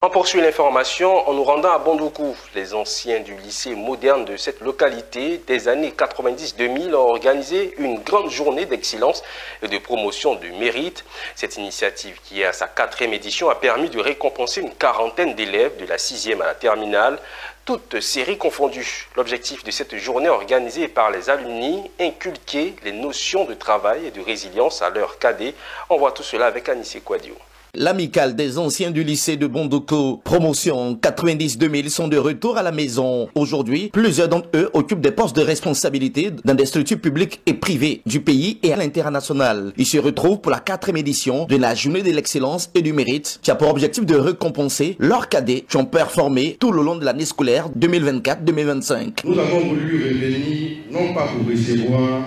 On poursuit l'information en nous rendant à Bondoukou. Les anciens du lycée moderne de cette localité des années 90-2000 ont organisé une grande journée d'excellence et de promotion du mérite. Cette initiative, qui est à sa 4e édition, a permis de récompenser une quarantaine d'élèves de la 6e à la terminale, toutes séries confondues. L'objectif de cette journée organisée par les alumni, inculquer les notions de travail et de résilience à leurs cadets. On voit tout cela avec Anissé Kouadio. L'amicale des anciens du lycée de Bondoukou, promotion 90-2000, sont de retour à la maison. Aujourd'hui, plusieurs d'entre eux occupent des postes de responsabilité dans des structures publiques et privées du pays et à l'international. Ils se retrouvent pour la 4e édition de la journée de l'excellence et du mérite, qui a pour objectif de récompenser leurs cadets qui ont performé tout le long de l'année scolaire 2024-2025. Nous avons voulu revenir, non pas pour recevoir,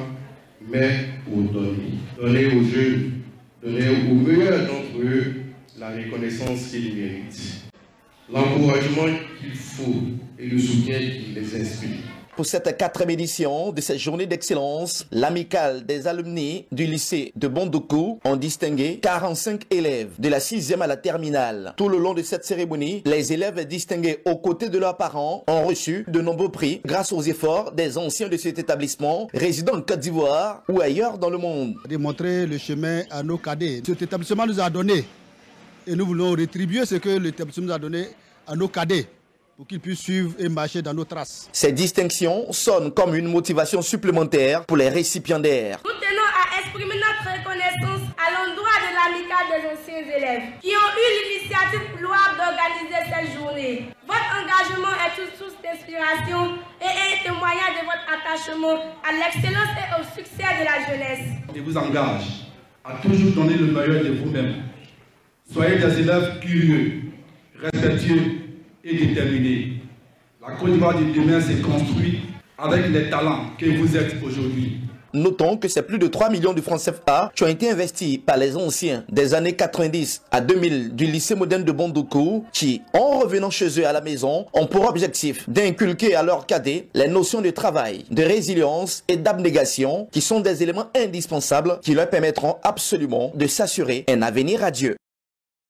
mais pour donner. Donner aux jeunes, donner aux meilleurs d'entre eux la reconnaissance qu'ils méritent, l'encouragement qu'il faut et le soutien qui les inspire. Pour cette 4e édition de cette journée d'excellence, l'amicale des alumni du lycée de Bondoukou ont distingué 45 élèves de la 6e à la terminale. Tout le long de cette cérémonie, les élèves distingués aux côtés de leurs parents ont reçu de nombreux prix grâce aux efforts des anciens de cet établissement résidant en Côte d'Ivoire ou ailleurs dans le monde. Démontrer le chemin à nos cadets. Cet établissement nous a donné et nous voulons rétribuer ce que l'établissement nous a donné à nos cadets, pour qu'ils puissent suivre et marcher dans nos traces. Ces distinctions sonnent comme une motivation supplémentaire pour les récipiendaires. Nous tenons à exprimer notre reconnaissance à l'endroit de l'amicale des anciens élèves qui ont eu l'initiative louable d'organiser cette journée. Votre engagement est une source d'inspiration et un témoignage de votre attachement à l'excellence et au succès de la jeunesse. Je vous engage à toujours donner le meilleur de vous-même. Soyez des élèves curieux, respectueux et déterminé. La Côte d'Ivoire de demain s'est construite avec les talents que vous êtes aujourd'hui. Notons que c'est plus de 3 millions de francs CFA qui ont été investis par les anciens des années 90 à 2000 du lycée moderne de Bondoukou qui, en revenant chez eux à la maison, ont pour objectif d'inculquer à leurs cadets les notions de travail, de résilience et d'abnégation qui sont des éléments indispensables qui leur permettront absolument de s'assurer un avenir radieux.